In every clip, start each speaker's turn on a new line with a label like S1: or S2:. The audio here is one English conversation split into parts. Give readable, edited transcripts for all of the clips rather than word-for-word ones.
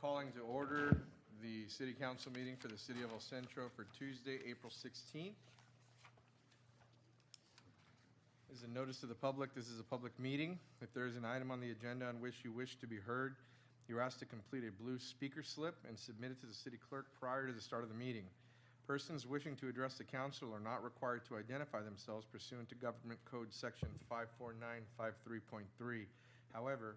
S1: calling to order the city council meeting for the city of El Centro for Tuesday, April 16th. As a notice to the public, this is a public meeting. If there is an item on the agenda on which you wish to be heard, you're asked to complete a blue speaker slip and submit it to the city clerk prior to the start of the meeting. Persons wishing to address the council are not required to identify themselves pursuant to Government Code Section 54953.3. However,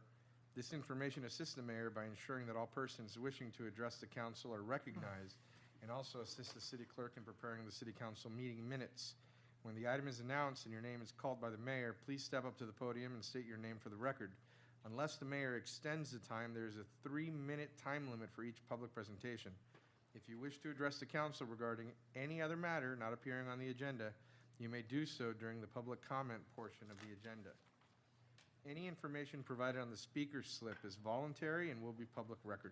S1: this information assists the mayor by ensuring that all persons wishing to address the council are recognized and also assists the city clerk in preparing the city council meeting minutes. When the item is announced and your name is called by the mayor, please step up to the podium and state your name for the record. Unless the mayor extends the time, there is a 3-minute time limit for each public presentation. If you wish to address the council regarding any other matter not appearing on the agenda, you may do so during the public comment portion of the agenda. Any information provided on the speaker's slip is voluntary and will be public record.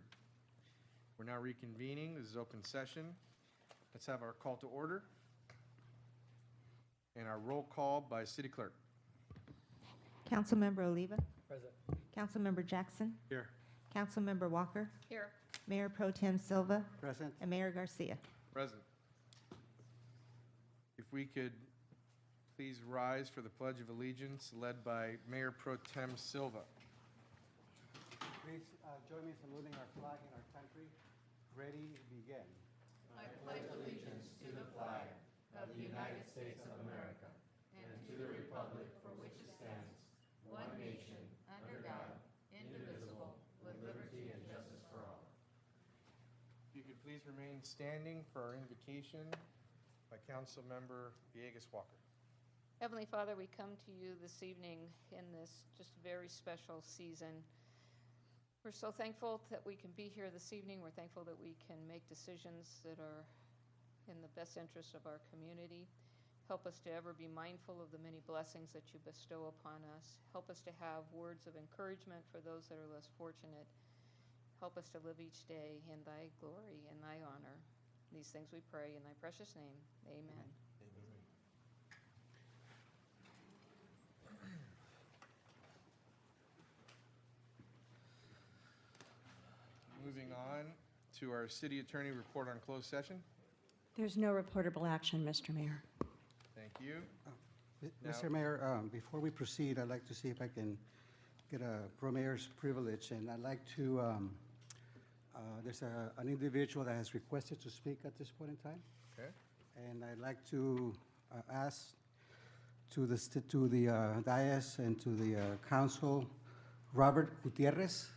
S1: We're now reconvening. This is open session. Let's have our call to order and our roll call by city clerk.
S2: Councilmember Oliva.
S3: Present.
S2: Councilmember Jackson.
S1: Here.
S2: Councilmember Walker.
S4: Here.
S2: Mayor Pro Tem Silva.
S3: Present.
S2: And Mayor Garcia.
S1: Present. If we could please rise for the Pledge of Allegiance led by Mayor Pro Tem Silva.
S3: Please join me in saluting our flag and our country. Ready, begin.
S4: I pledge allegiance to the flag of the United States of America and to the republic for which it stands, one nation, under God, indivisible, with liberty and justice for all.
S1: If you could please remain standing for our invocation by Council Member Villegas Walker.
S4: Heavenly Father, we come to you this evening in this just very special season. We're so thankful that we can be here this evening. We're thankful that we can make decisions that are in the best interest of our community. Help us to ever be mindful of the many blessings that you bestow upon us. Help us to have words of encouragement for those that are less fortunate. Help us to live each day in thy glory and thy honor. These things we pray in thy precious name. Amen.
S1: Moving on to our city attorney report on closed session.
S5: There's no reportable action, Mr. Mayor.
S1: Thank you.
S3: Mr. Mayor, before we proceed, I'd like to see if I can get a pro-mayor's privilege, and I'd like to, there's an individual that has requested to speak at this point in time,
S1: Okay.
S3: and I'd like to ask to the dais and to the council, Robert Gutierrez.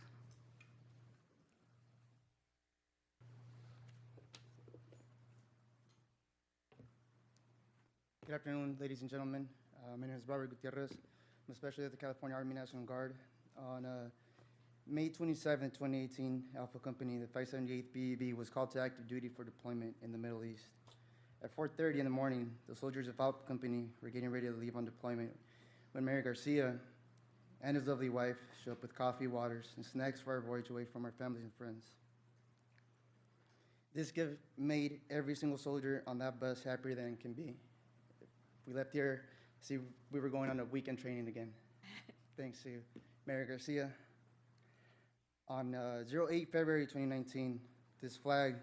S6: Good afternoon, ladies and gentlemen. My name is Robert Gutierrez. I'm a specialist at the California Army National Guard. On May 27, 2018, Alpha Company, the 578th BEB, was called to active duty for deployment in the Middle East. At 4:30 in the morning, the soldiers of Alpha Company were getting ready to leave on deployment when Mayor Garcia and his lovely wife showed up with coffee, waters, and snacks for our voyage away from our families and friends. This gift made every single soldier on that bus happier than it can be. We left here, see, we were going on a weekend training again. Thanks to Mayor Garcia. On 08 February 2019, this flag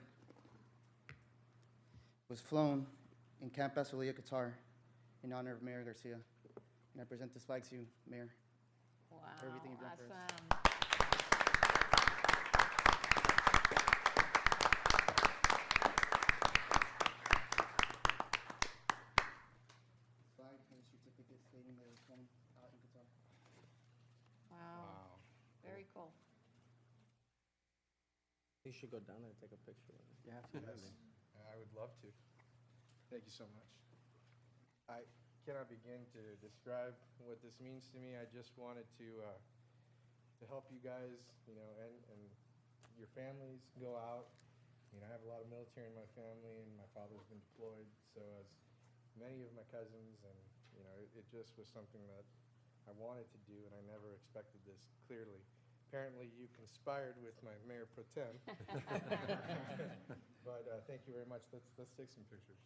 S6: was flown in Camp Basilea, Qatar, in honor of Mayor Garcia. And I present this flag to you, Mayor.
S4: Wow,
S6: For everything you've done for us.
S4: awesome.
S6: Flag and certificate stating that it was flown out in Qatar.
S4: Wow, very cool.
S7: You should go down there and take a picture of it.
S3: Yeah,
S1: Yes, I would love to. Thank you so much. I cannot begin to describe what this means to me. I just wanted to help you guys, and your families go out. I have a lot of military in my family, and my father's been deployed, so has many of my cousins, and, it just was something that I wanted to do, and I never expected this, clearly. Apparently, you conspired with my Mayor Pro Tem. But thank you very much. Let's take some pictures.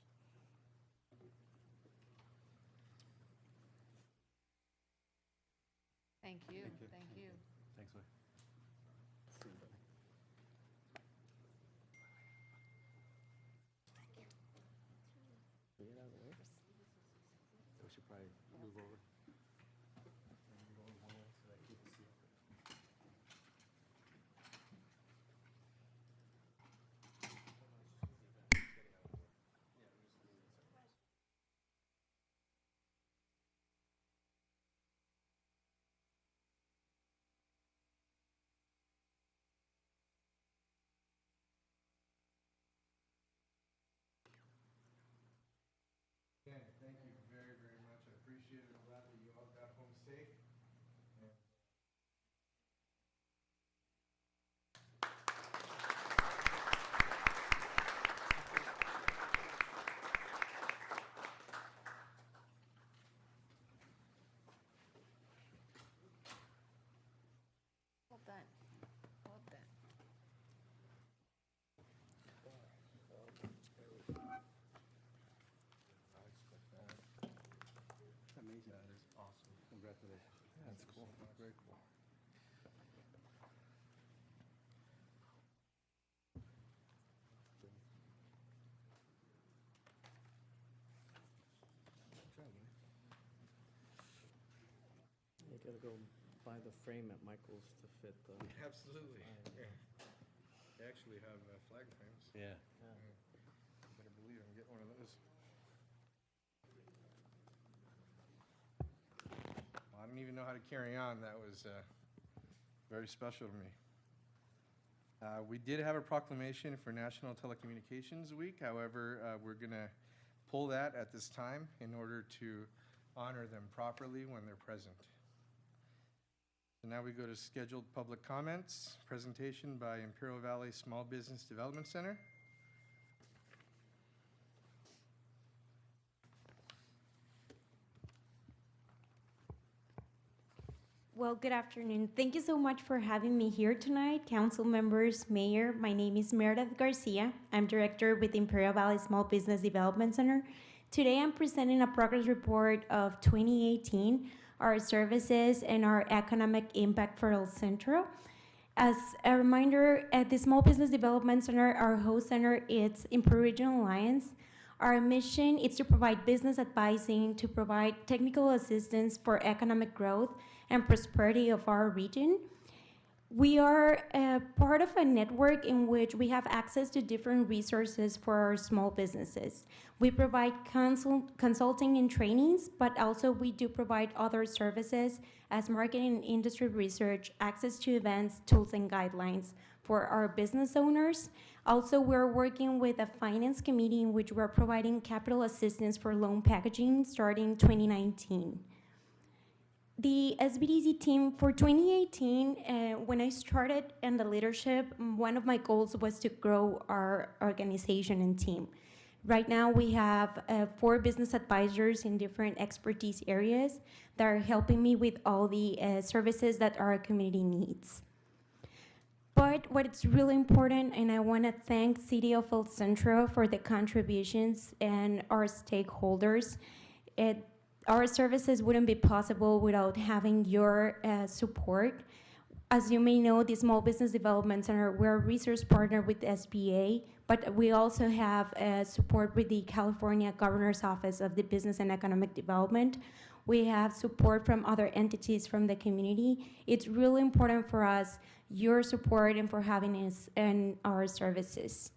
S4: Thank you,
S1: Thank you.
S4: thank you.
S7: Thanks, Mike. We should probably move over.
S1: Again, thank you very, very much. I appreciate it. I'm glad that you all got home safe.
S4: Well done. Well done.
S3: Amazing. That is awesome. Congratulations.
S1: That's cool. Very cool.
S7: You gotta go buy the frame at Michael's to fit the.
S1: Absolutely. Yeah. They actually have flag frames.
S8: Yeah.
S1: You better believe I'm getting one of those. Well, I don't even know how to carry on. That was very special to me. We did have a proclamation for National Telecommunications Week. However, we're going to pull that at this time in order to honor them properly when they're present. So now we go to scheduled public comments. Presentation by Imperial Valley Small Business Development Center.
S9: Well, good afternoon. Thank you so much for having me here tonight, council members, mayor. My name is Meredith Garcia. I'm director with Imperial Valley Small Business Development Center. Today, I'm presenting a progress report of 2018, our services and our economic impact for El Centro. As a reminder, at the Small Business Development Center, our host center is Imperial Regional Alliance. Our mission is to provide business advising, to provide technical assistance for economic growth and prosperity of our region. We are part of a network in which we have access to different resources for our small businesses. We provide consulting and trainings, but also we do provide other services as marketing and industry research, access to events, tools, and guidelines for our business owners. Also, we're working with a finance committee in which we're providing capital assistance for loan packaging starting 2019. The SBDC team for 2018, when I started in the leadership, one of my goals was to grow our organization and team. Right now, we have 4 business advisors in different expertise areas that are helping me with all the services that our community needs. But what's really important, and I want to thank City of El Centro for the contributions and our stakeholders. Our services wouldn't be possible without having your support. As you may know, the Small Business Development Center, we're a research partner with SBA, but we also have support with the California Governor's Office of the Business and Economic Development. We have support from other entities from the community. It's really important for us, your support, and for having us in our services.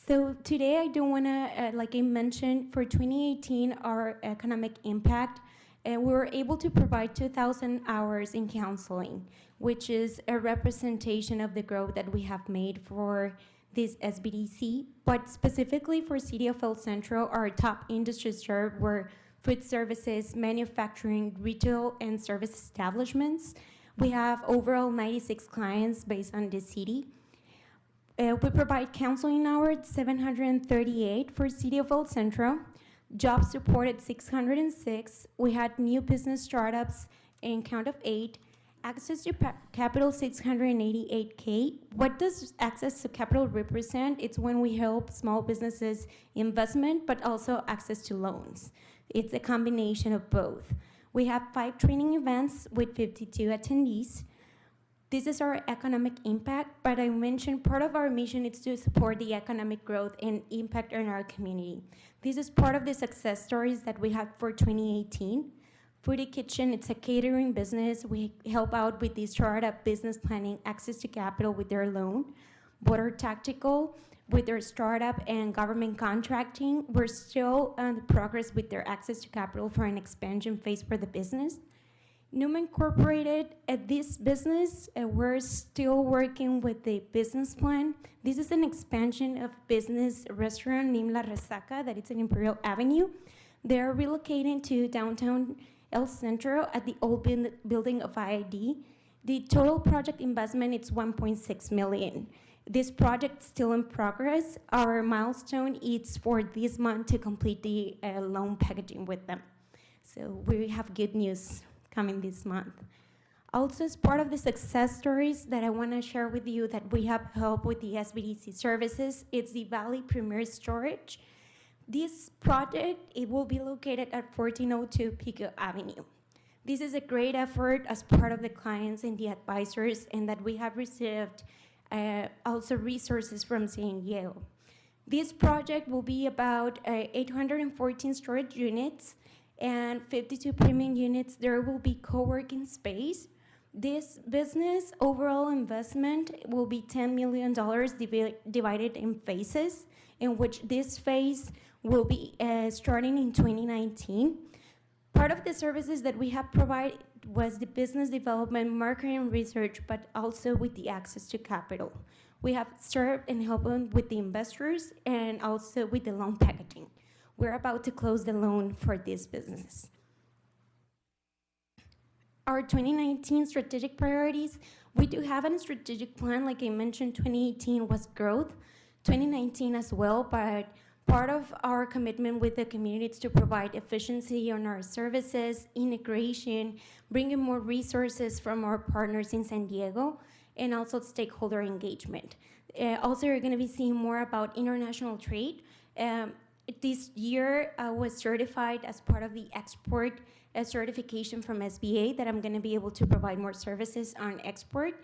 S9: So today I do want to, like I mentioned, for 2018, our economic impact, we were able to provide 2,000 hours in counseling, which is a representation of the growth that we have made for this SBDC. But specifically for City of El Centro, our top industries served were food services, manufacturing, retail, and service establishments. We have overall 96 clients based on the city. We provide counseling hours, 738 for City of El Centro. Jobs supported 606. We had new business startups in count of 8. Access to capital, 688K. What does access to capital represent? It's when we help small businesses investment, but also access to loans. It's a combination of both. We have 5 training events with 52 attendees. This is our economic impact, but I mentioned part of our mission is to support the economic growth and impact in our community. This is part of the success stories that we had for 2018. Foodie Kitchen, it's a catering business. We help out with the startup business planning, access to capital with their loan. Border Tactical, with their startup and government contracting, we're still on the progress with their access to capital for an expansion phase for the business. Numa Incorporated, at this business, we're still working with the business plan. This is an expansion of business restaurant named La Resaca, that it's in Imperial Avenue. They're relocating to downtown El Centro at the old building of IID. The total project investment is $1.6 million. This project is still in progress. Our milestone is for this month to complete the loan packaging with them. So we have good news coming this month. Also, as part of the success stories that I want to share with you that we have helped with the SBDC services, it's the Valley Premier Storage. This project, it will be located at 1402 Pico Avenue. This is a great effort as part of the clients and the advisors, and that we have received also resources from San Diego. This project will be about 814 storage units and 52 premium units. There will be co-working space. This business overall investment will be $10 million divided in phases, in which this phase will be starting in 2019. Part of the services that we have provided was the business development, marketing, research, but also with the access to capital. We have served and helped them with the investors and also with the loan packaging. We're about to close the loan for this business. Our 2019 strategic priorities, we do have a strategic plan. Like I mentioned, 2018 was growth, 2019 as well, but part of our commitment with the community is to provide efficiency on our services, integration, bringing more resources from our partners in San Diego, and also stakeholder engagement. Also, you're going to be seeing more about international trade. This year, I was certified as part of the export certification from SBA, that I'm going to be able to provide more services on export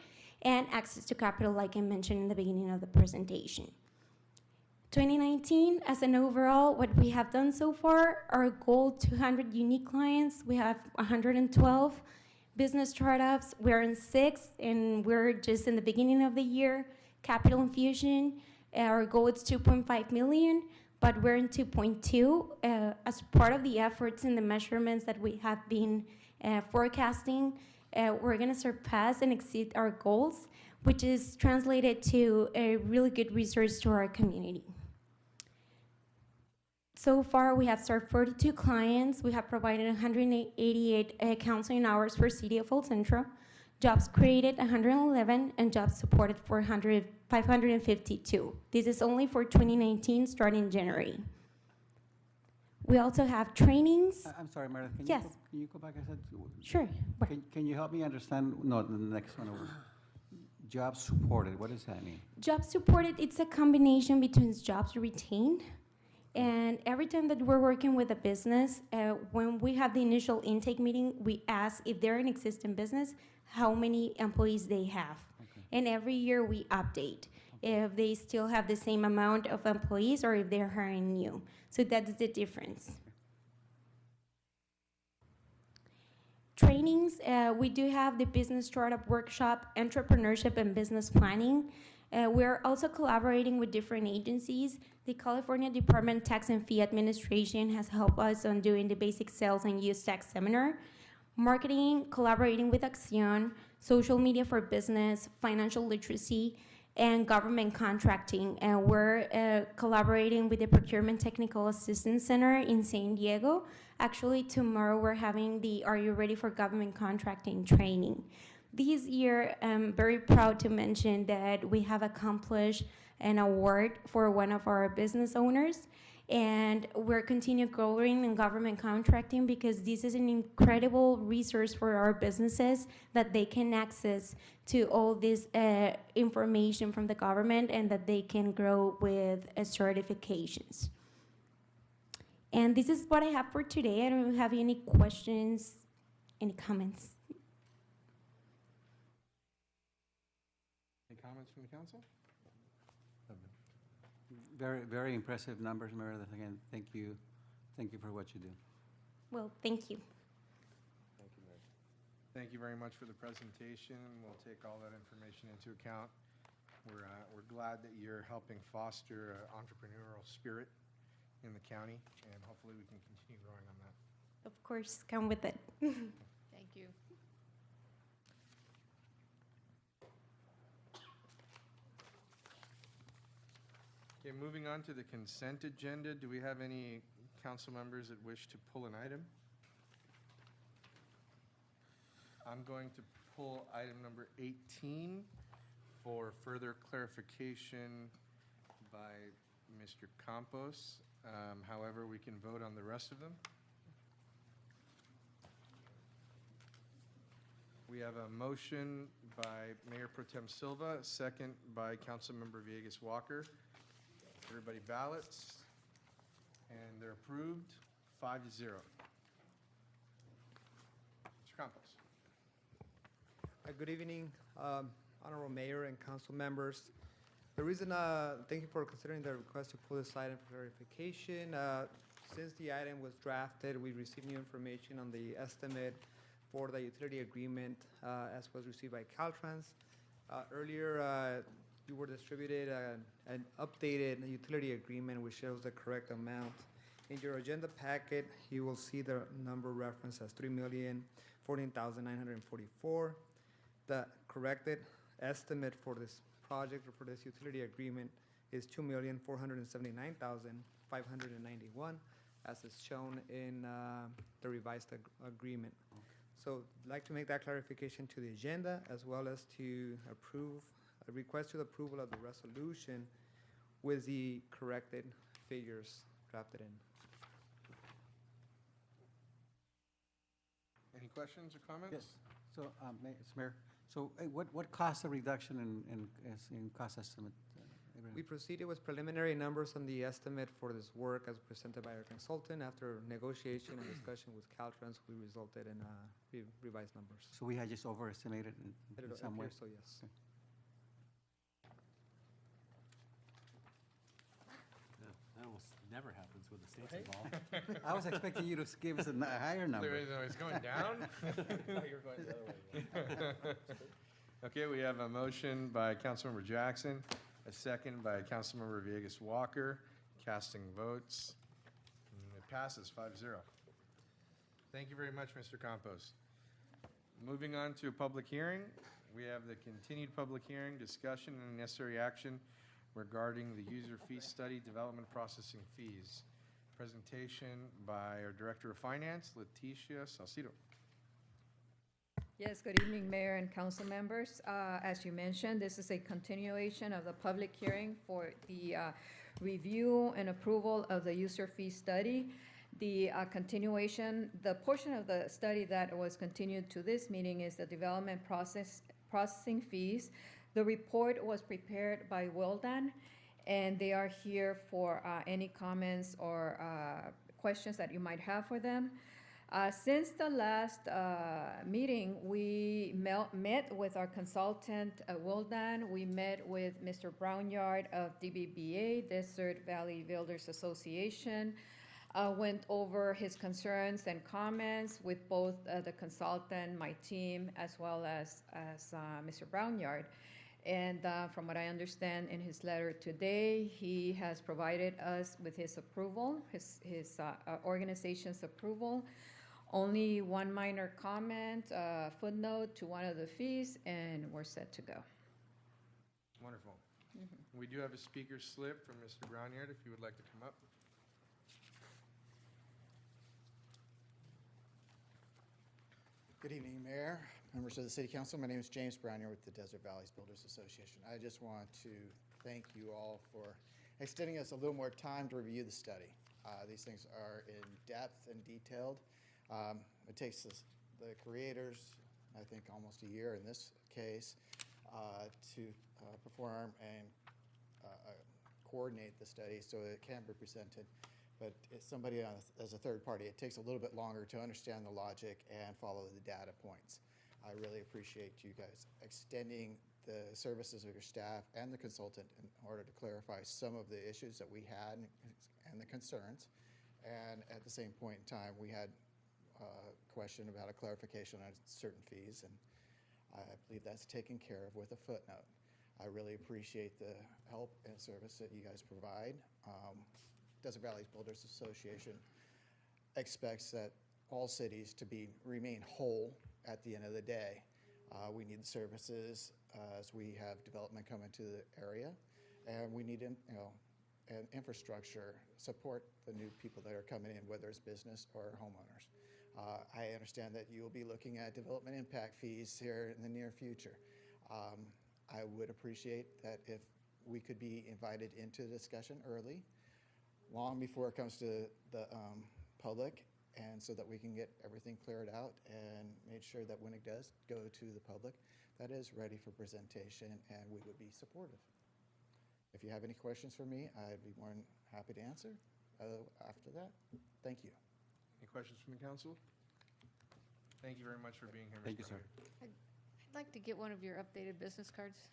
S9: and access to capital, like I mentioned in the beginning of the presentation. 2019, as an overall, what we have done so far, our goal, 200 unique clients. We have 112 business startups. We're in 6, and we're just in the beginning of the year. Capital infusion, our goal is 2.5 million, but we're in 2.2. As part of the efforts and the measurements that we have been forecasting, we're gonna surpass and exceed our goals, which is translated to a really good resource to our community. So far, we have served 42 clients. We have provided 188 counseling hours for City of El Centro, jobs created 111, and jobs supported 552. This is only for 2019, starting January. We also have trainings.
S3: I'm sorry, Meredith.
S9: Yes.
S3: Can you go back? I said,
S9: Sure.
S3: can you help me understand? No, the next one over. Jobs supported. What does that mean?
S9: Jobs supported, it's a combination between jobs retained. And every time that we're working with a business, when we have the initial intake meeting, we ask if they're an existing business, how many employees they have.
S3: Okay.
S9: And every year we update if they still have the same amount of employees or if they're hiring new. So that's the difference. Trainings, we do have the business startup workshop, entrepreneurship and business planning. We're also collaborating with different agencies. The California Department of Tax and Fee Administration has helped us on doing the basic sales and use tax seminar. Marketing, collaborating with Acción, social media for business, financial literacy, and government contracting. And we're collaborating with the Procurement Technical Assistance Center in San Diego. Actually, tomorrow we're having the Are You Ready for Government Contracting training. This year, I'm very proud to mention that we have accomplished an award for one of our business owners, and we're continuing growing in government contracting because this is an incredible resource for our businesses that they can access to all this information from the government and that they can grow with certifications. And this is what I have for today. I don't have any questions, any comments.
S1: Any comments from the council?
S3: Very, very impressive numbers, Meredith. Again, thank you. Thank you for what you do.
S9: Well, thank you.
S7: Thank you, Mayor.
S1: Thank you very much for the presentation. We'll take all that information into account. We're glad that you're helping foster an entrepreneurial spirit in the county, and hopefully we can continue growing on that.
S9: Of course, come with it.
S4: Thank you.
S1: Okay, moving on to the consent agenda. Do we have any council members that wish to pull an item? I'm going to pull item number 18 for further clarification by Mr. Campos. However, we can vote on the rest of them. We have a motion by Mayor Pro Tem Silva, a second by Councilmember Villegas Walker. Everybody ballots, and they're approved, 5-0. Mr. Campos.
S8: Good evening, Honorable Mayor and council members. The reason, thank you for considering the request to pull this item for clarification. Since the item was drafted, we received new information on the estimate for the utility agreement as was received by Caltrans. Earlier, you were distributed an updated utility agreement which shows the correct amount. In your agenda packet, you will see the number referenced as $3,014,944. The corrected estimate for this project or for this utility agreement is $2,479,591, as is shown in the revised agreement. So I'd like to make that clarification to the agenda, as well as to approve, a request to the approval of the resolution with the corrected figures drafted in.
S1: Any questions or comments?
S3: Yes. So, Mr. Mayor, so what cost the reduction in cost estimate? Ibrahim?
S8: We proceeded with preliminary numbers on the estimate for this work as presented by our consultant. After negotiation and discussion with Caltrans, we resulted in revised numbers.
S3: So we had just overestimated in
S8: It
S3: some way?
S8: appears so, yes.
S10: That almost never happens when the state's involved.
S3: I was expecting you to give us a higher number.
S1: It's going down?
S7: No, you're going the other way.
S1: Okay, we have a motion by Councilmember Jackson, a second by Councilmember Villegas Walker, casting votes. And it passes 5-0. Thank you very much, Mr. Campos. Moving on to a public hearing, we have the continued public hearing, discussion, and necessary action regarding the user fee study, development processing fees. Presentation by our Director of Finance, Leticia Salcido.
S11: Yes, good evening, Mayor and council members. As you mentioned, this is a continuation of the public hearing for the review and approval of the user fee study. The continuation, the portion of the study that was continued to this meeting is the development processing fees. The report was prepared by Wildan, and they are here for any comments or questions that you might have for them. Since the last meeting, we met with our consultant, Wildan. We met with Mr. Brownyard of DBBA, Desert Valley Builders Association, went over his concerns and comments with both the consultant, my team, as well as Mr. Brownyard. And from what I understand in his letter today, he has provided us with his approval, his organization's approval. Only one minor comment, footnote to one of the fees, and we're set to go.
S1: Wonderful. We do have a speaker slip from Mr. Brownyard, if you would like to come up.
S12: Good evening, Mayor, members of the City Council. My name is James Brownier with the Desert Valleys Builders Association. I just want to thank you all for extending us a little more time to review the study. These things are in depth and detailed. It takes the creators, I think, almost a year in this case, to perform and coordinate the study so it can be presented. But it's somebody as a third party, it takes a little bit longer to understand the logic and follow the data points. I really appreciate you guys extending the services of your staff and the consultant in order to clarify some of the issues that we had and the concerns. And at the same point in time, we had a question about a clarification on certain fees, and I believe that's taken care of with a footnote. I really appreciate the help and service that you guys provide. Desert Valley Builders Association expects that all cities to remain whole at the end of the day. We need the services as we have development come into the area, and we need, an infrastructure support the new people that are coming in, whether it's business or homeowners. I understand that you will be looking at development impact fees here in the near future. I would appreciate that if we could be invited into the discussion early, long before it comes to the public, and so that we can get everything cleared out and make sure that when it does go to the public, that is ready for presentation, and we would be supportive. If you have any questions for me, I'd be more than happy to answer. After that, thank you.
S1: Any questions from the council? Thank you very much for being here, Mr.
S10: Thank you, sir.
S1: Mayor.
S4: I'd like to get one of your updated business cards.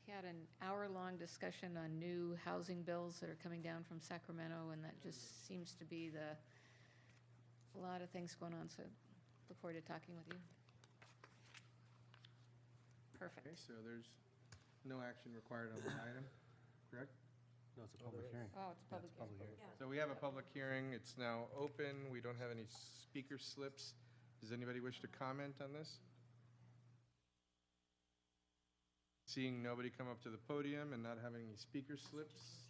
S4: We had an hour-long discussion on new housing bills that are coming down from Sacramento, and that just seems to be a lot of things going on, so look forward to talking with you. Perfect.
S1: Okay, so there's no action required on the item, correct?
S10: No, it's a public hearing.
S4: Oh, it's a public
S10: Public
S4: hearing.
S10: hearing.
S1: So we have a public hearing. It's now open. We don't have any speaker slips. Does anybody wish to comment on this? Seeing nobody come up to the podium and not having any speaker slips?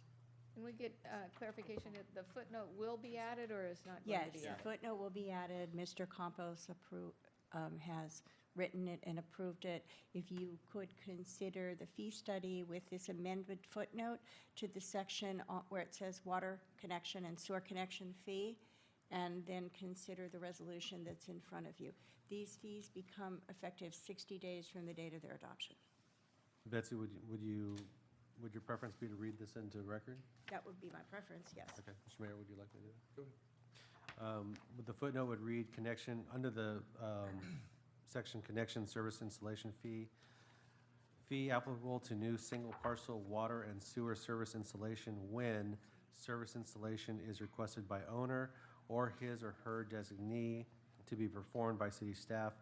S4: Can we get clarification that the footnote will be added or is not going
S5: Yes,
S4: to be
S5: the
S4: added?
S5: footnote will be added. Mr. Campos has written it and approved it. If you could consider the fee study with this amended footnote to the section where it says water connection and sewer connection fee, and then consider the resolution that's in front of you. These fees become effective 60 days from the date of their adoption.
S10: Betsy, would your preference be to read this into record?
S5: That would be my preference, yes.
S10: Okay, Mr. Mayor, would you like to do that?
S1: Go ahead.
S10: The footnote would read connection, under the section connection service installation fee applicable to new single parcel water and sewer service installation when service installation is requested by owner or his or her designee to be performed by city staff.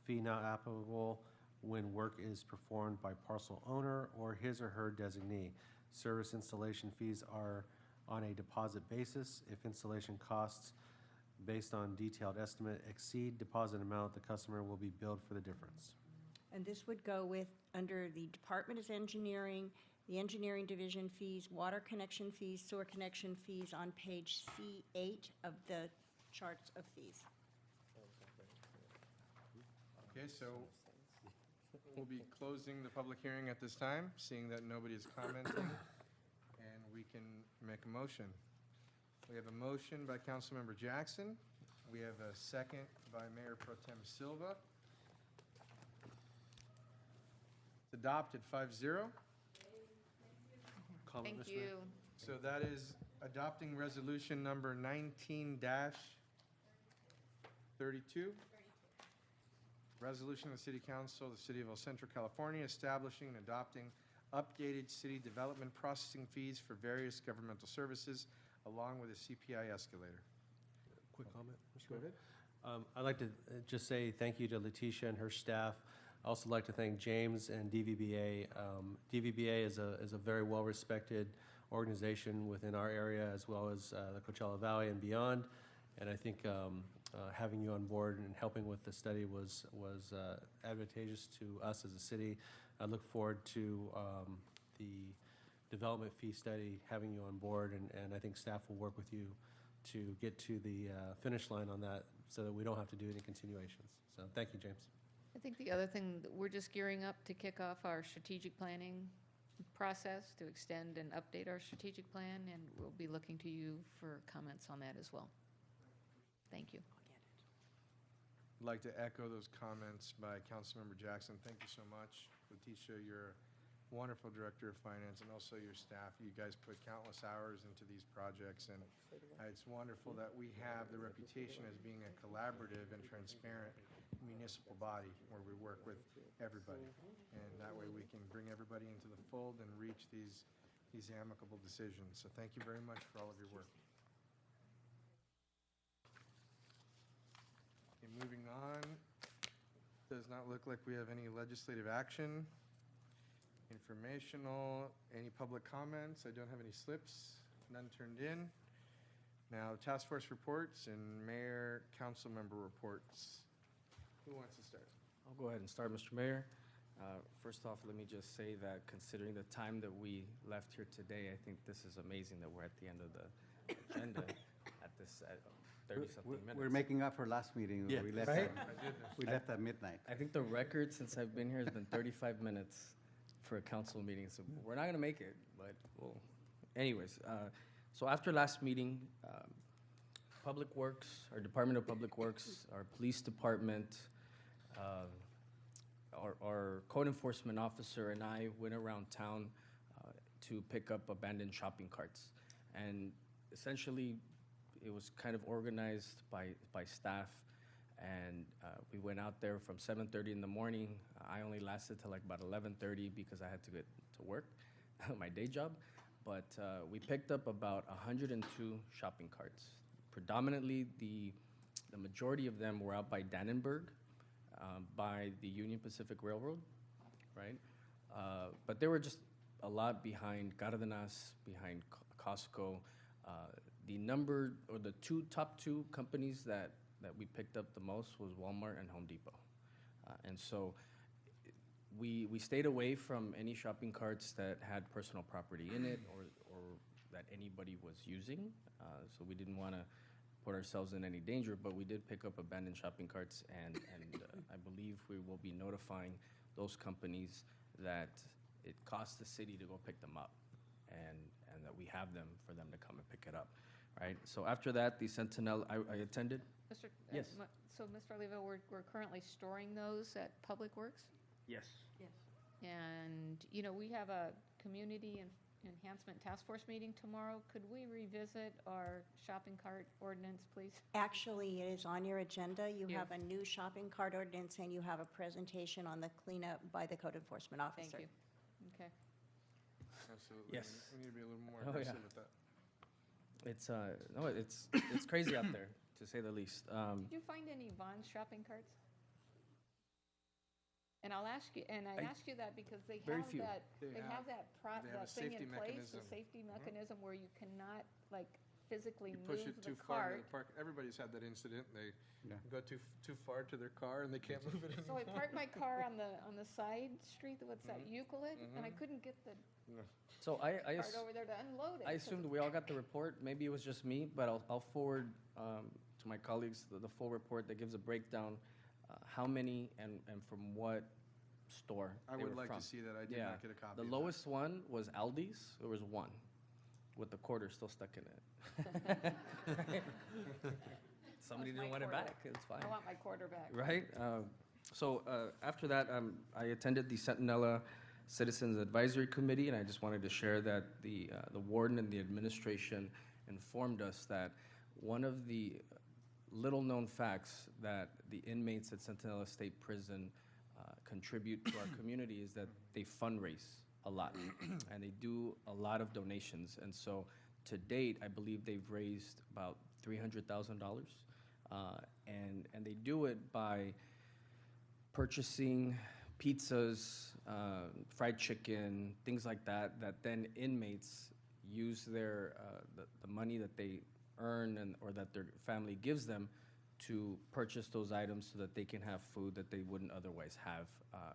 S10: Fee not applicable when work is performed by parcel owner or his or her designee. Service installation fees are on a deposit basis. If installation costs based on detailed estimate exceed deposit amount, the customer will be billed for the difference.
S5: And this would go with, under the Department of Engineering, the engineering division fees, water connection fees, sewer connection fees on page C8 of the charts of fees.
S1: Okay, so we'll be closing the public hearing at this time, seeing that nobody is commenting, and we can make a motion. We have a motion by Councilmember Jackson. We have a second by Mayor Pro Tem Silva. It's adopted 5-0.
S10: Comment,
S4: Thank
S10: Mr. Mayor?
S4: you.
S1: So that is adopting resolution number 19-32. Resolution of the City Council of the City of El Centro, California, establishing and adopting updated city development processing fees for various governmental services, along with a CPI escalator.
S10: Quick comment, Mr.
S1: Go
S10: Mayor?
S1: ahead.
S10: I'd like to just say thank you to Letitia and her staff. I also like to thank James and DVBA. DVBA is a very well-respected organization within our area, as well as the Coachella Valley and beyond. And I think having you on board and helping with the study was advantageous to us as a city. I look forward to the development fee study, having you on board, and I think staff will work with you to get to the finish line on that so that we don't have to do any continuations. So thank you, James.
S4: I think the other thing, that we're just gearing up to kick off our strategic planning process, to extend and update our strategic plan, and we'll be looking to you for comments on that as well. Thank you.
S1: I'd like to echo those comments by Councilmember Jackson. Thank you so much. Letitia, you're wonderful Director of Finance, and also your staff. You guys put countless hours into these projects, and it's wonderful that we have the reputation as being a collaborative and transparent municipal body where we work with everybody. And that way we can bring everybody into the fold and reach these amicable decisions. So thank you very much for all of your work. Okay, moving on. Does not look like we have any legislative action. Informational, any public comments? I don't have any slips, none turned in. Now, task force reports and mayor, council member reports. Who wants to start?
S7: I'll go ahead and start, Mr. Mayor. First off, let me just say that considering the time that we left here today, I think this is amazing that we're at the end of the agenda at this, at 30-something minutes.
S3: We're making up for last meeting.
S7: Yeah.
S3: We left
S7: Right?
S3: we left at midnight.
S7: I think the record since I've been here has been 35 minutes for a council meeting, so we're not gonna make it, but well, anyways, so after last meeting, Public Works, our Department of Public Works, our Police Department, our code enforcement officer and I went around town to pick up abandoned shopping carts. And essentially, it was kind of organized by staff, and we went out there from 7:30 in the morning. I only lasted till like about 11:30 because I had to get to work, my day job. But we picked up about 102 shopping carts. Predominantly, the majority of them were out by Dannenberg, by the Union Pacific Railroad, right? But there were just a lot behind Cardenas, behind Costco. The number, or the top two companies that we picked up the most was Walmart and Home Depot. And so we stayed away from any shopping carts that had personal property in it or that anybody was using. So we didn't want to put ourselves in any danger, but we did pick up abandoned shopping carts, and I believe we will be notifying those companies that it costs the city to go pick them up, and that we have them for them to come and pick it up, right? So after that, the Sentinel, I attended.
S4: Mr.
S7: Yes.
S4: So, Mr. Oliva, we're currently storing those at Public Works?
S7: Yes.
S4: And, you know, we have a community enhancement task force meeting tomorrow. Could we revisit our shopping cart ordinance, please?
S5: Actually, it is on your agenda. You
S4: Yeah.
S5: have a new shopping cart ordinance, and you have a presentation on the cleanup by the code enforcement officer.
S4: Thank you. Okay.
S1: Absolutely.
S7: Yes.
S1: We need to be a little more
S7: Oh,
S1: aggressive
S7: yeah.
S1: with that.
S7: It's no, it's crazy out there, to say the least.
S4: Did you find any Vons shopping carts? And I'll ask you, and I ask you that because they
S7: Very
S4: have
S7: few.
S4: that,
S1: They
S4: they
S1: have-
S4: have that
S1: they have a
S4: that thing
S1: safety
S4: in place, the
S1: mechanism.
S4: safety mechanism where you cannot, like, physically
S1: You push
S4: move
S1: it
S4: the
S1: too far into
S4: cart.
S1: the park. Everybody's had that incident. They
S3: Yeah.
S1: go too far to their car and they can't move it
S4: So
S1: anymore.
S4: I parked my car on the side street, what's that, Euclid? And I couldn't get the
S7: So I
S4: cart over there to unload it.
S7: I
S4: 'cause
S7: assumed
S4: it's
S7: we all got the report. Maybe it was just me, but I'll forward to my colleagues the full report that gives a breakdown, how many and from what store
S1: I
S7: they
S1: would
S7: were
S1: like
S7: from.
S1: to see that. I did
S7: Yeah.
S1: not get a copy
S7: The
S1: of that.
S7: lowest one was Aldi's. There was one with the quarter still stuck in it. Somebody
S4: That's my
S7: didn't want it
S4: quarter.
S7: back. It's fine.
S4: I want my quarter back.
S7: Right? So after that, I attended the Centinela Citizens Advisory Committee, and I just wanted to share that the warden and the administration informed us that one of the little-known facts that the inmates at Centinela State Prison contribute to our community is that they fundraise a lot, and they do a lot of donations. And so to date, I believe they've raised about $300,000. And they do it by purchasing pizzas, fried chicken, things like that, that then inmates use their, the money that they earn or that their family gives them to purchase those items so that they can have food that they wouldn't otherwise have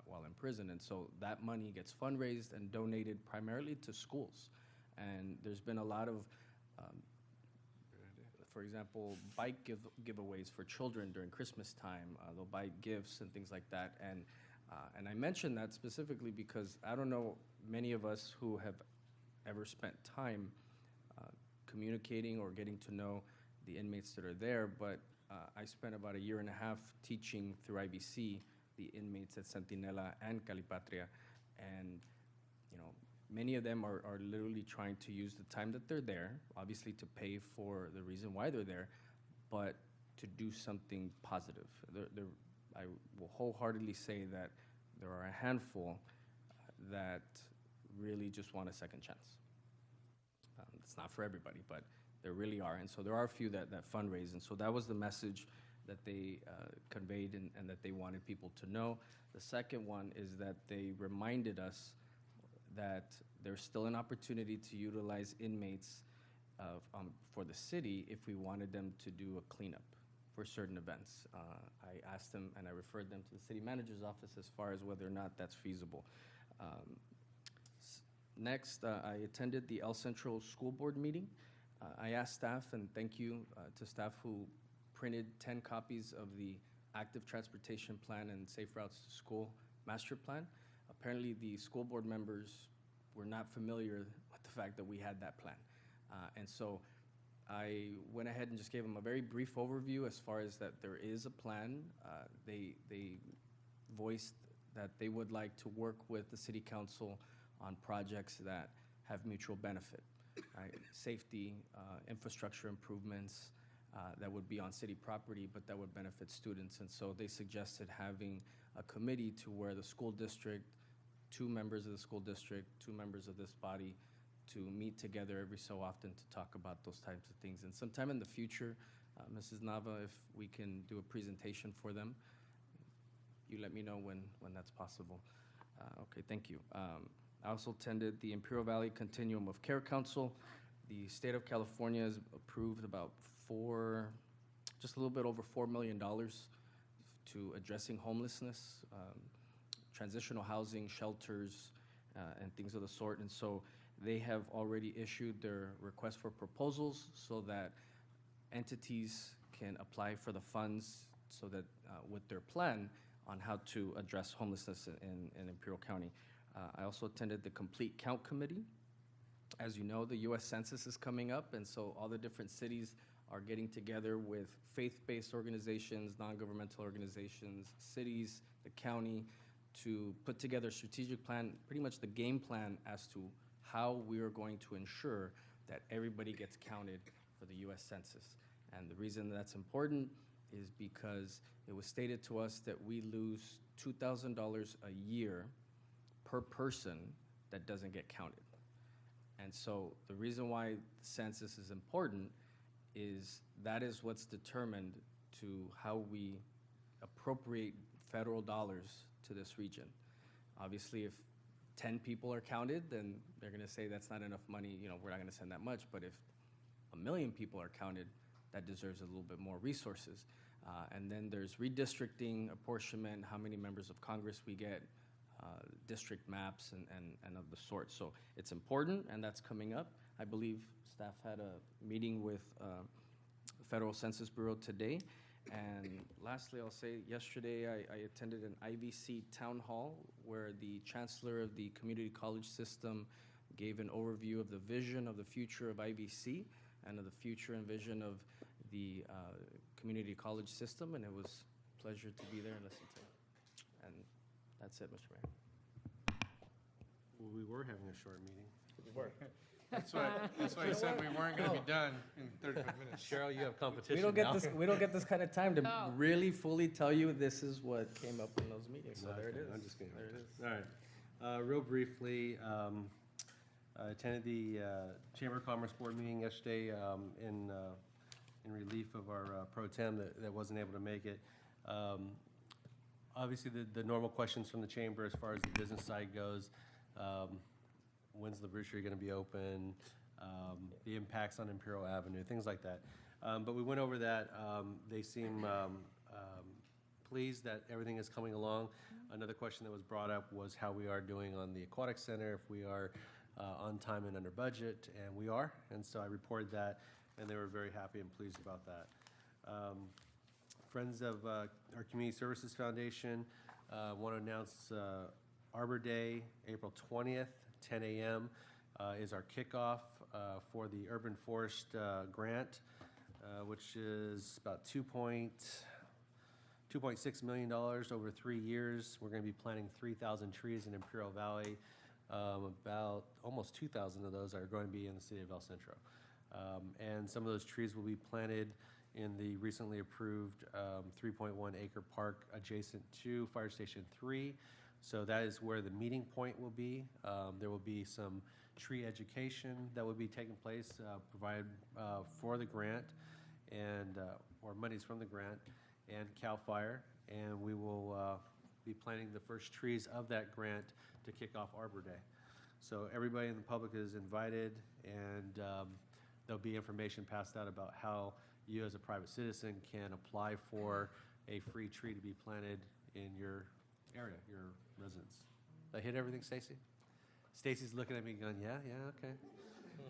S7: while in prison. And so that money gets fundraised and donated primarily to schools. And there's been a lot of, for example, bike giveaways for children during Christmas time. They'll buy gifts and things like that. And I mention that specifically because I don't know many of us who have ever spent time communicating or getting to know the inmates that are there, but I spent about a year and a half teaching through IBC the inmates at Centinela and Calipatria. And many of them are literally trying to use the time that they're there, obviously to pay for the reason why they're there, but to do something positive. I will wholeheartedly say that there are a handful that really just want a second chance. It's not for everybody, but there really are. And so there are a few that fundraise. And so that was the message that they conveyed and that they wanted people to know. The second one is that they reminded us that there's still an opportunity to utilize inmates for the city if we wanted them to do a cleanup for certain events. I asked them and I referred them to the city manager's office as far as whether or not that's feasible. Next, I attended the El Centro School Board meeting. I asked staff, and thank you to staff who printed 10 copies of the active transportation plan and safe routes to school master plan. Apparently, the school board members were not familiar with the fact that we had that plan. And so I went ahead and just gave them a very brief overview as far as that there is a plan. They voiced that they would like to work with the city council on projects that have mutual benefit, right? Safety, infrastructure improvements that would be on city property, but that would benefit students. And so they suggested having a committee to where the school district, 2 members of the school district, 2 members of this body, to meet together every so often to talk about those types of things. And sometime in the future, Mrs. Nava, if we can do a presentation for them, you let me know when that's possible. Okay, thank you. I also attended the Imperial Valley Continuum of Care Council. The state of California has approved about just a little bit over $4 million to addressing homelessness, transitional housing, shelters, and things of the sort. And so they have already issued their request for proposals so that entities can apply for the funds so that with their plan on how to address homelessness in Imperial County. I also attended the Complete Count Committee. As you know, the U.S. Census is coming up, and so all the different cities are getting together with faith-based organizations, non-governmental organizations, cities, the county, to put together a strategic plan, pretty much the game plan as to how we are going to ensure that everybody gets counted for the U.S. Census. And the reason that's important is because it was stated to us that we lose $2,000 a year per person that doesn't get counted. And so the reason why the census is important is that is what's determined to how we appropriate federal dollars to this region. Obviously, if 10 people are counted, then they're gonna say that's not enough money, we're not gonna send that much, but if 1 million people are counted, that deserves a little bit more resources. And then there's redistricting, apportionment, how many members of Congress we get, district maps and of the sort. So it's important, and that's coming up. I believe staff had a meeting with the Federal Census Bureau today. And lastly, I'll say yesterday I attended an IVC town hall where the chancellor of the community college system gave an overview of the vision of the future of IVC and of the future and vision of the community college system, and it was a pleasure to be there and listen to it. And that's it, Mr. Mayor.
S10: Well, we were having a short meeting.
S7: We were.
S1: That's why I said we weren't going to be done in 35 minutes.
S10: Cheryl, you have competition
S7: We don't
S10: now.
S7: get this. We don't get this kind of time to
S4: No.
S7: really fully tell you this is what came up in those meetings. So
S10: No,
S7: there it is.
S10: I'm just kidding.
S7: There it is.
S10: All right. Real briefly, I attended the Chamber of Commerce Board meeting yesterday in relief of our pro tem that wasn't able to make it. Obviously, the normal questions from the chamber as far as the business side goes. When's the brewery going to be open? The impacts on Imperial Avenue, things like that. But we went over that. They seem pleased that everything is coming along. Another question that was brought up was how we are doing on the aquatic center, if we are on time and under budget, and we are. And so I reported that, and they were very happy and pleased about that. Friends of our Community Services Foundation want to announce Arbor Day, April 20th, 10 a.m. Is our kickoff for the Urban Forest Grant, which is about $2.6 million over 3 years. We're going to be planting 3,000 trees in Imperial Valley. About almost 2,000 of those are going to be in the city of El Centro. And some of those trees will be planted in the recently approved 3.1 acre park adjacent to Fire Station 3. So that is where the meeting point will be. There will be some tree education that will be taking place, provided for the grant and, or monies from the grant and CAL FIRE. And we will be planting the first trees of that grant to kick off Arbor Day. So everybody in the public is invited, and there'll be information passed out about how you as a private citizen can apply for a free tree to be planted in your area, your residence. Did I hit everything, Stacy? Stacy's looking at me going, yeah, okay.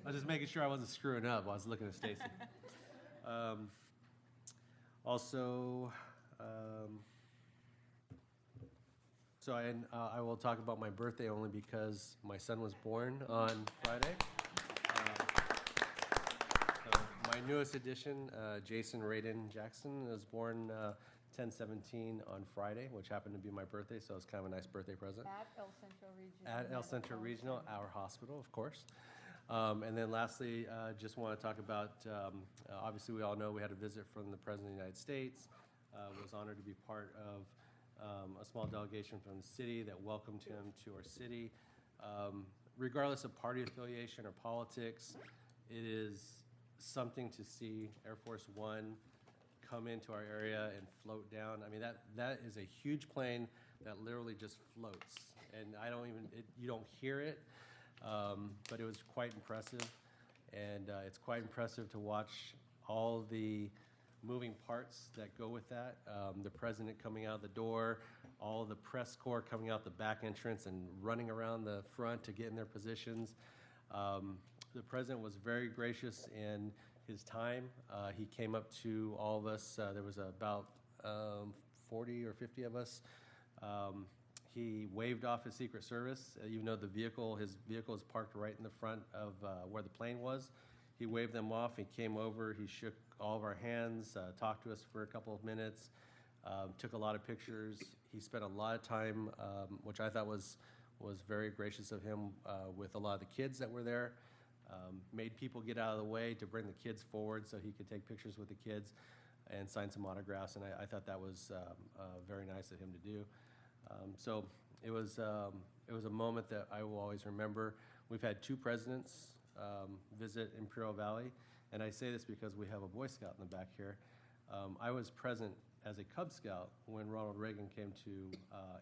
S10: I was just making sure I wasn't screwing up while I was looking at Stacy. Also, so I will talk about my birthday only because my son was born on Friday. So my newest addition, Jason Raiden Jackson, was born 10/17 on Friday, which happened to be my birthday, so it's kind of a nice birthday present.
S4: At El Centro Regional.
S10: At El Centro Regional, our hospital, of course. And then lastly, just want to talk about, obviously we all know we had a visit from the President of the United States. Was honored to be part of a small delegation from the city that welcomed him to our city. Regardless of party affiliation or politics, it is something to see Air Force One come into our area and float down. I mean, that is a huge plane that literally just floats. And I don't even, you don't hear it, but it was quite impressive. And it's quite impressive to watch all the moving parts that go with that. The president coming out the door, all the press corps coming out the back entrance and running around the front to get in their positions. The president was very gracious in his time. He came up to all of us. There was about 40 or 50 of us. He waved off his Secret Service, even though his vehicle is parked right in the front of where the plane was. He waved them off. He came over. He shook all of our hands, talked to us for a couple of minutes, took a lot of pictures. He spent a lot of time, which I thought was very gracious of him, with a lot of the kids that were there. Made people get out of the way to bring the kids forward so he could take pictures with the kids and sign some autographs, and I thought that was very nice of him to do. So it was a moment that I will always remember. We've had two presidents visit Imperial Valley, and I say this because we have a Boy Scout in the back here. I was present as a Cub Scout when Ronald Reagan came to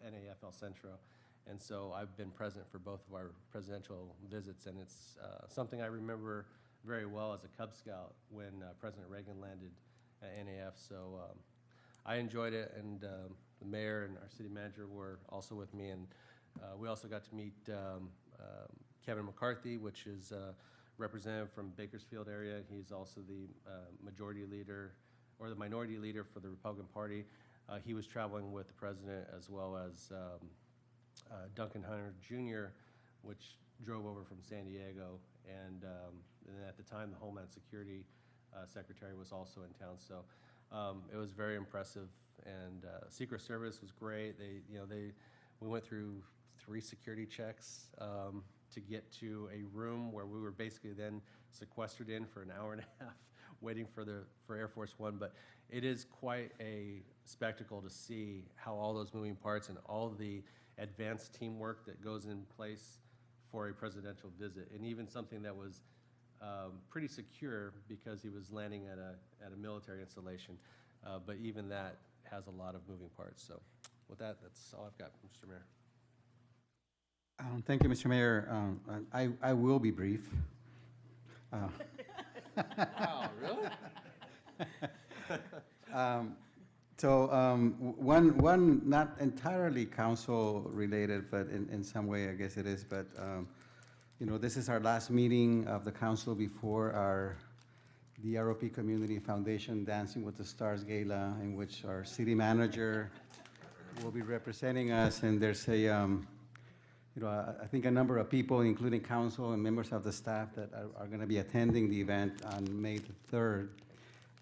S10: NAF El Centro, and so I've been present for both of our presidential visits, and it's something I remember very well as a Cub Scout when President Reagan landed at NAF. So I enjoyed it, and the mayor and our city manager were also with me, and we also got to meet Kevin McCarthy, which is representative from Bakersfield area. He's also the majority leader, or the minority leader for the Republican Party. He was traveling with the president, as well as Duncan Hunter Jr., which drove over from San Diego, and at the time, the Homeland Security Secretary was also in town. So it was very impressive, and Secret Service was great. We went through 3 security checks to get to a room where we were basically then sequestered in for an hour and a half, waiting for Air Force One. But it is quite a spectacle to see how all those moving parts and all the advanced teamwork that goes in place for a presidential visit, and even something that was pretty secure because he was landing at a military installation. But even that has a lot of moving parts. So with that, that's all I've got, Mr. Mayor.
S3: Thank you, Mr. Mayor. I will be brief.
S10: Wow, really?
S3: So one not entirely council related, but in some way, I guess it is. But this is our last meeting of the council before the ROP Community Foundation Dancing with the Stars Gala, in which our city manager will be representing us. And there's I think a number of people, including council and members of the staff, that are going to be attending the event on May the 3rd.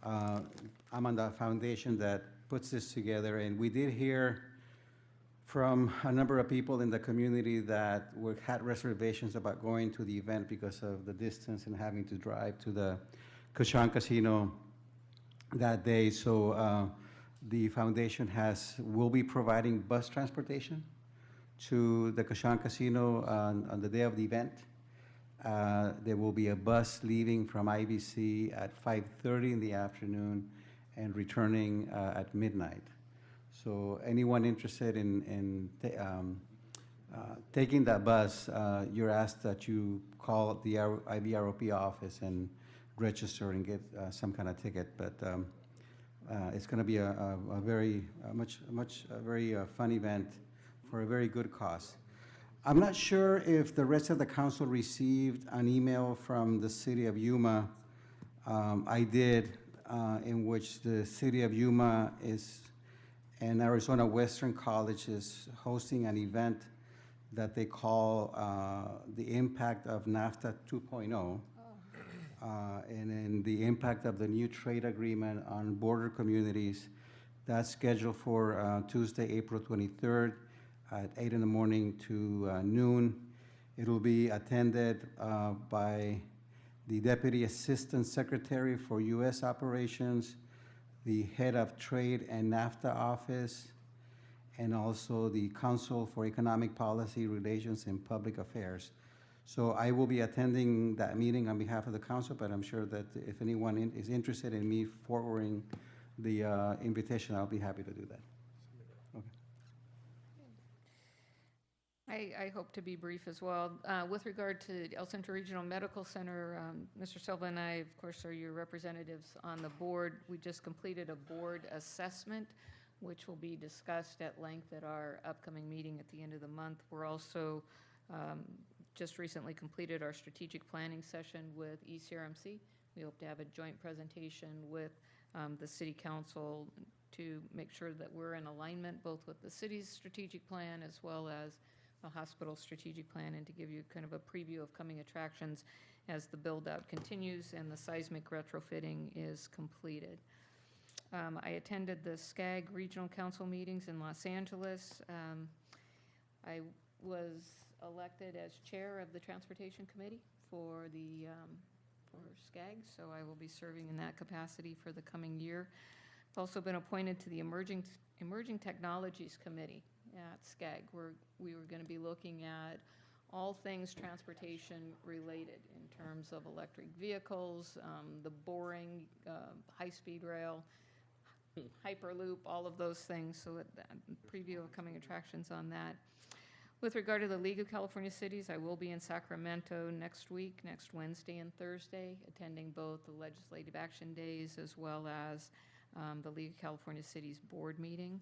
S3: I'm on the foundation that puts this together, and we did hear from a number of people in the community that had reservations about going to the event because of the distance and having to drive to the Cochin Casino that day. So the foundation will be providing bus transportation to the Cochin Casino on the day of the event. There will be a bus leaving from IBC at 5:30 in the afternoon and returning at midnight. So anyone interested in taking that bus, you're asked that you call the IVROP office and register and get some kind of ticket. But it's going to be a very fun event for a very good cause. I'm not sure if the rest of the council received an email from the city of Yuma. I did, in which the city of Yuma and Arizona Western College is hosting an event that they call the Impact of NAFTA 2.0, and then the impact of the new trade agreement on border communities. That's scheduled for Tuesday, April 23rd at 8 in the morning to noon. It'll be attended by the Deputy Assistant Secretary for U.S. Operations, the Head of Trade and NAFTA Office, and also the Council for Economic Policy Relations and Public Affairs. So I will be attending that meeting on behalf of the council, but I'm sure that if anyone is interested in me forwarding the invitation, I'll be happy to do that.
S4: I hope to be brief as well. With regard to El Centro Regional Medical Center, Mr. Silva and I, of course, are your representatives on the board. We just completed a board assessment, which will be discussed at length at our upcoming meeting at the end of the month. We're also just recently completed our strategic planning session with ECRMC. We hope to have a joint presentation with the City Council to make sure that we're in alignment both with the city's strategic plan as well as the hospital strategic plan, and to give you kind of a preview of coming attractions as the build-out continues and the seismic retrofitting is completed. I attended the SCAG Regional Council meetings in Los Angeles. I was elected as chair of the Transportation Committee for the for SCAG, so I will be serving in that capacity for the coming year. I've also been appointed to the Emerging Technologies Committee at SCAG, where we were going to be looking at all things transportation related in terms of electric vehicles, the boring, high-speed rail, Hyperloop, all of those things. So a preview of coming attractions on that. With regard to the League of California Cities, I will be in Sacramento next week, next Wednesday and Thursday, attending both the Legislative Action Days as well as the League of California Cities board meeting.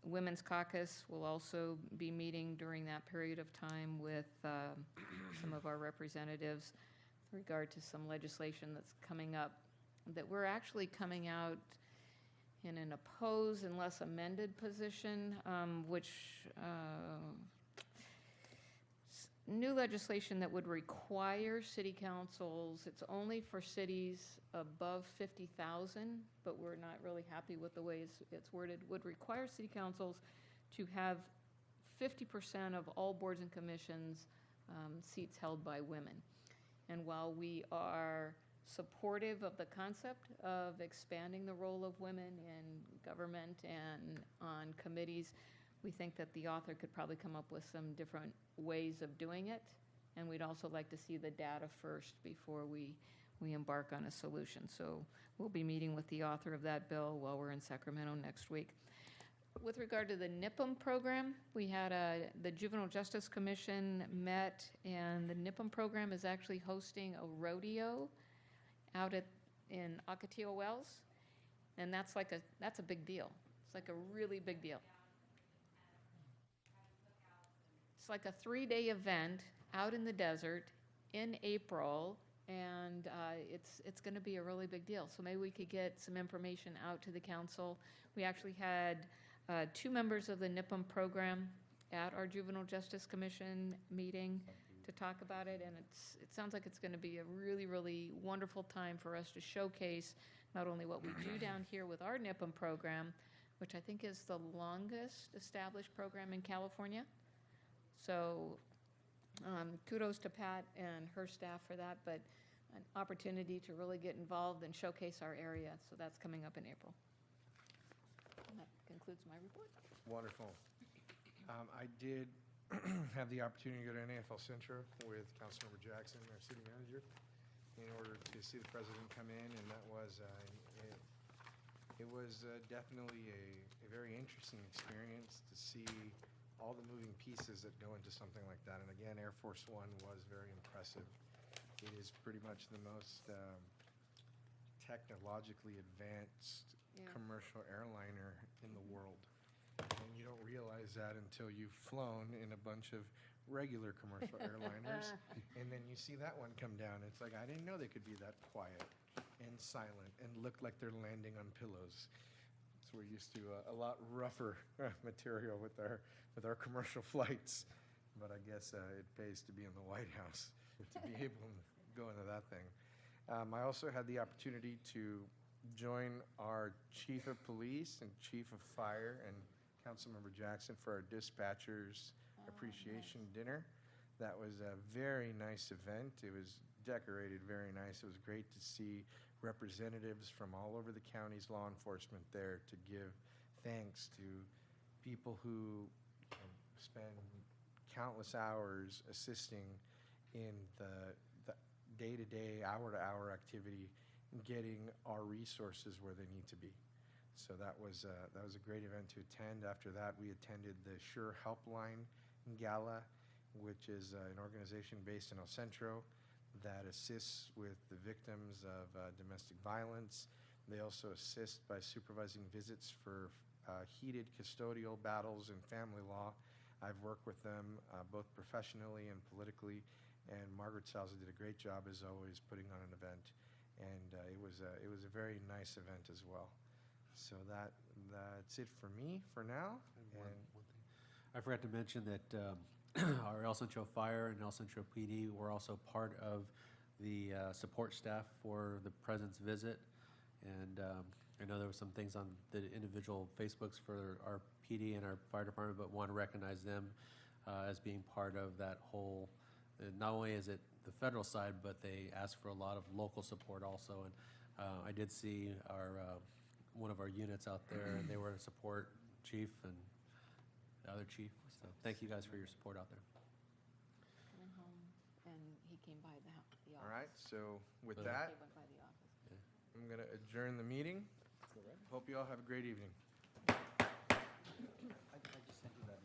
S4: Women's Caucus will also be meeting during that period of time with some of our representatives with regard to some legislation that's coming up, that we're actually coming out in an opposed unless amended position, which new legislation that would require city councils, it's only for cities above 50,000, but we're not really happy with the way it's worded, would require city councils to have 50% of all boards and commissions seats held by women. And while we are supportive of the concept of expanding the role of women in government and on committees, we think that the author could probably come up with some different ways of doing it, and we'd also like to see the data first before we embark on a solution. So we'll be meeting with the author of that bill while we're in Sacramento next week. With regard to the NIPM program, we had the Juvenile Justice Commission met, and the NIPM program is actually hosting a rodeo out in Ocotillo Wells, and that's a big deal. It's like a really big deal. It's like a 3-day event out in the desert in April, and it's going to be a really big deal. So maybe we could get some information out to the council. We actually had 2 members of the NIPM program at our Juvenile Justice Commission meeting to talk about it, and it sounds like it's going to be a really, really wonderful time for us to showcase not only what we do down here with our NIPM program, which I think is the longest established program in California. So kudos to Pat and her staff for that, but an opportunity to really get involved and showcase our area. So that's coming up in April. And that concludes my report.
S1: Wonderful. I did have the opportunity to go to NFL Centro with Councilmember Jackson, our city manager, in order to see the president come in, and that was, it was definitely a very interesting experience to see all the moving pieces that go into something like that. And again, Air Force One was very impressive. It is pretty much the most technologically advanced
S4: Yeah.
S1: commercial airliner in the world. And you don't realize that until you've flown in a bunch of regular commercial airliners, and then you see that one come down. It's like, I didn't know they could be that quiet and silent and look like they're landing on pillows. So we're used to a lot rougher material with our commercial flights, but I guess it pays to be in the White House to be able to go into that thing. I also had the opportunity to join our chief of police and chief of fire and Councilmember Jackson for our dispatchers appreciation dinner. That was a very nice event. It was decorated very nice. It was great to see representatives from all over the county's law enforcement there to give thanks to people who spend countless hours assisting in the day-to-day, hour-to-hour activity in getting our resources where they need to be. So that was a great event to attend. After that, we attended the Sure Helpline Gala, which is an organization based in El Centro that assists with the victims of domestic violence. They also assist by supervising visits for heated custodial battles in family law. I've worked with them both professionally and politically, and Margaret Salza did a great job, as always, putting on an event. And it was a very nice event as well. So that's it for me for now.
S10: One thing. I forgot to mention that our El Centro Fire and El Centro PD were also part of the support staff for the president's visit. And I know there were some things on the individual Facebooks for our PD and our fire department, but want to recognize them as being part of that whole. Not only is it the federal side, but they asked for a lot of local support also. And I did see our one of our units out there, and they were to support chief and the other chief. So thank you guys for your support out there.
S4: Went home, and he came by the office.
S1: All right, so with
S10: He
S1: that,
S4: He went by the office.
S1: I'm going to adjourn the meeting. Hope you all have a great evening.
S3: I just sent you that.